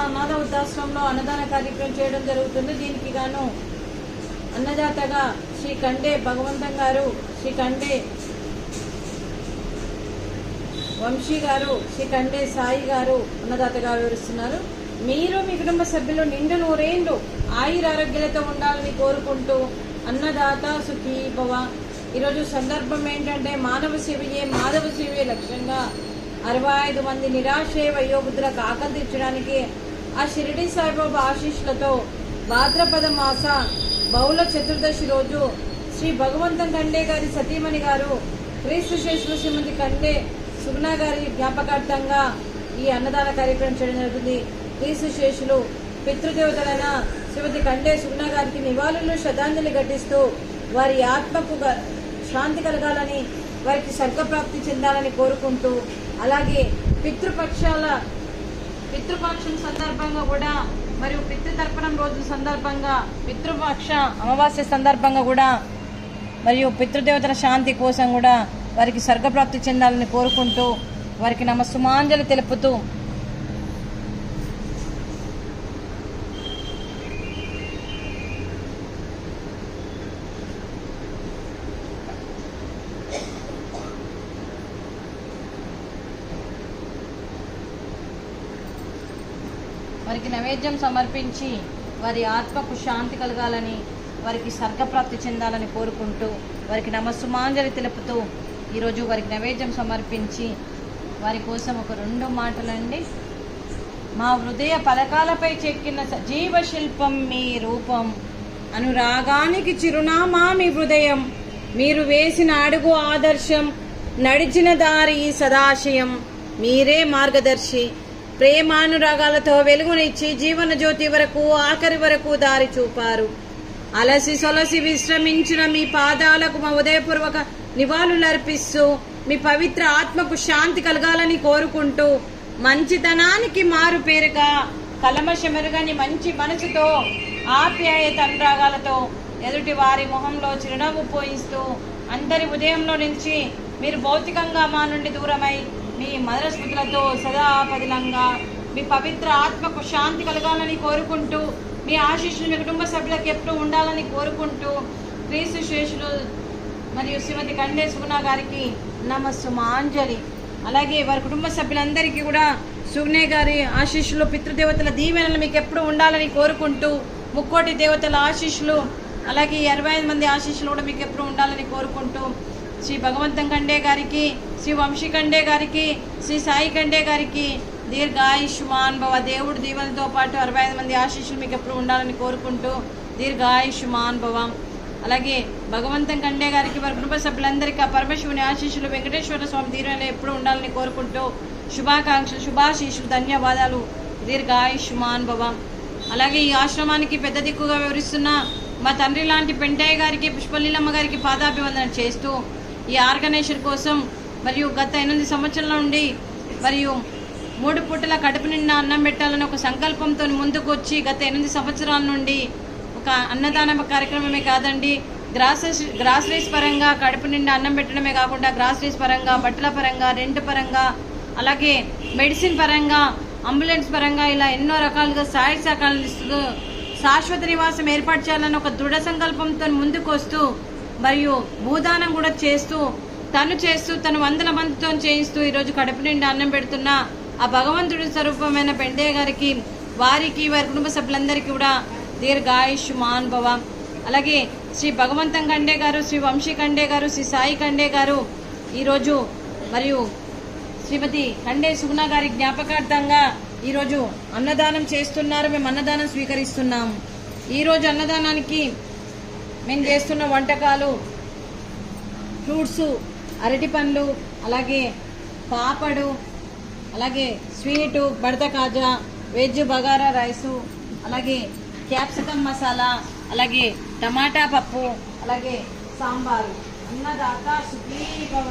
అనాథ వృద్ధాశ్రమంలో అన్నదాన కార్యక్రమం చేయడం జరుగుతుంది. దీనికి గాను అన్నదాతగా శ్రీ కండే భగవంతం గారు, శ్రీ కండే వంశీ గారు, శ్రీ కండే సాయి గారు అన్నదాతగా వివరిస్తున్నారు. మీరు మీ కుటుంబ సభ్యులు నిండు నూరేళ్లు ఆయురారోగ్యాలతో ఉండాలని కోరుకుంటూ అన్నదాత సుఖీ భవ. ఈరోజు సందర్భం ఏంటంటే మానవ సేవయే మాధవ సేవే లక్ష్యంగా 65 మంది నిరాశ్రయ వయోవృద్ధులకు ఆకలి తీర్చడానికి ఆ షిరిడి సాయిబాబా ఆశీస్సులతో భాద్రపద మాస బహుళ చతుర్దశి రోజు శ్రీ భగవంతం కండే గారి సతీమణి గారు క్రీస్తు శేషులు శ్రీమతి కండే సుగుణ గారి జ్ఞాపకార్థంగా ఈ అన్నదాన కార్యక్రమం చేయడం జరుగుతుంది. క్రీస్తు శేషులు పితృదేవతలైన శ్రీమతి కండే సుగుణ గారికి నివాళులు శ్రద్ధాంజలి ఘటిస్తూ వారి ఆత్మకు శాంతి కలగాలని, వారికి స్వర్గప్రాప్తి చెందాలని కోరుకుంటూ, అలాగే పితృపక్షం సందర్భంగా కూడా మరియు పితృతర్పణం రోజు సందర్భంగా పితృపక్ష అమావాస్య సందర్భంగా కూడా మరియు పితృదేవతల శాంతి కోసం కూడా వారికి స్వర్గప్రాప్తి చెందాలని కోరుకుంటూ వారికి నమస్సుమాంజలి తెలుపుతూ వారికి నైవేద్యం సమర్పించి వారి ఆత్మకు శాంతి కలగాలని, వారికి స్వర్గప్రాప్తి చెందాలని కోరుకుంటూ వారికి నమస్సుమాంజలి తెలుపుతూ ఈరోజు వారికి నైవేద్యం సమర్పించి వారి కోసం ఒక 2 మాటలండి. మా హృదయ పలకాలపై చెక్కిన సజీవ శిల్పం మీ రూపం, అనురాగానికి చిరునామా మీ హృదయం, మీరు వేసిన అడుగు ఆదర్శం, నడిచిన దారి సదాశయం, మీరే మార్గదర్శి, ప్రేమానురాగాలతో వెలుగునిచ్చి జీవన జ్యోతి వరకు ఆఖరి వరకు దారి చూపారు. అలసి సొలసి విశ్రమించిన మీ పాదాలకు మా ఉదయపూర్వక నివాళులర్పిస్తూ మీ పవిత్ర ఆత్మకు శాంతి కలగాలని కోరుకుంటూ మంచితనానికి మారు పేరుగా కలమషమెరుగని మంచి మనసుతో ఆప్యాయత అనురాగాలతో ఎదుటి వారి మొహంలో చిరునవ్వు పోయిస్తూ అందరి ఉదయంలో నుంచి మీరు భౌతికంగా మా నుండి దూరమై మీ మధుర స్మృతులతో సదా పదిలంగా మీ పవిత్ర ఆత్మకు శాంతి కలగాలని కోరుకుంటూ మీ ఆశీస్సులు మీ కుటుంబ సభ్యులకు ఎప్పుడు ఉండాలని కోరుకుంటూ క్రీస్తు శేషులు మరియు శ్రీమతి కండే సుగుణ గారికి నమస్సుమాంజలి. అలాగే వారి కుటుంబ సభ్యులందరికీ కూడా సుగుణే గారి ఆశీస్సులు, పితృదేవతల దీవెనలు మీకు ఎప్పుడు ఉండాలని కోరుకుంటూ, ముక్కోటి దేవతల ఆశీస్సులు, అలాగే 65 మంది ఆశీస్సులు కూడా మీకు ఎప్పుడు ఉండాలని కోరుకుంటూ శ్రీ భగవంతం కండే గారికి, శ్రీ వంశీ కండే గారికి, శ్రీ సాయి కండే గారికి దీర్ఘాయుష్మాన్ భవ. దేవుడి దీవెనలతో పాటు 65 మంది ఆశీస్సులు మీకు ఎప్పుడు ఉండాలని కోరుకుంటూ దీర్ఘాయుష్మాన్ భవ. అలాగే భగవంతం కండే గారికి వారి కుటుంబ సభ్యులందరికీ ఆ పరమశివుని ఆశీస్సులు, వెంకటేశ్వర స్వామి దీవెనలు ఎప్పుడు ఉండాలని కోరుకుంటూ శుభాకాంక్షలు, శుభాశీస్సులు, ధన్యవాదాలు, దీర్ఘాయుష్మాన్ భవ. అలాగే ఈ ఆశ్రమానికి పెద్ద దిక్కుగా వివరిస్తున్న మా తండ్రి లాంటి పెంటయ్య గారికి, పుష్పలీలమ్మ గారికి పాదాభివందన చేస్తూ ఈ ఆర్గనైజేషన్ కోసం మరియు గత 8 సంవత్సరాల నుండి మరియు 3 పూటల కడుపు నిండా అన్నం పెట్టాలని ఒక సంకల్పంతో ముందుకు వచ్చి గత 8 సంవత్సరాల నుండి ఒక అన్నదాన కార్యక్రమమే కాదండి, గ్రాసరీస్ పరంగా కడుపు నిండా అన్నం పెట్టడమే కాకుండా గ్రాసరీస్ పరంగా, బట్టల పరంగా, రెంట్ పరంగా, అలాగే మెడిసిన్ పరంగా, అంబులెన్స్ పరంగా ఇలా ఎన్నో రకాలుగా సహాయ సహకారాలు ఇస్తూ శాశ్వత నివాసం ఏర్పాటు చేయాలని ఒక దృఢ సంకల్పంతో ముందుకు వస్తూ మరియు భూదానం కూడా చేస్తూ తను 100 మందితో చేయిస్తూ ఈరోజు కడుపు నిండా అన్నం పెడుతున్న ఆ భగవంతుడి స్వరూపమైన పెండయ్య గారికి, వారికి, వారి కుటుంబ సభ్యులందరికీ కూడా దీర్ఘాయుష్మాన్ భవ. అలాగే శ్రీ భగవంతం కండే గారు, శ్రీ వంశీ కండే గారు, శ్రీ సాయి కండే గారు ఈరోజు మరియు శ్రీమతి కండే సుగుణ గారి జ్ఞాపకార్థంగా ఈరోజు అన్నదానం చేస్తున్నారు. మేము అన్నదానం స్వీకరిస్తున్నాము. ఈరోజు అన్నదానానికి మేము చేస్తున్న వంటకాలు ఫ్రూట్స్, అరటి పండ్లు, అలాగే పాపడు, అలాగే స్వీటు, బడత కాజా, వెజ్ బగారా రైసు, అలాగే క్యాప్సికమ్ మసాలా, అలాగే టమాటా పప్పు, అలాగే సాంబారు. అన్నదాత సుఖీ భవ.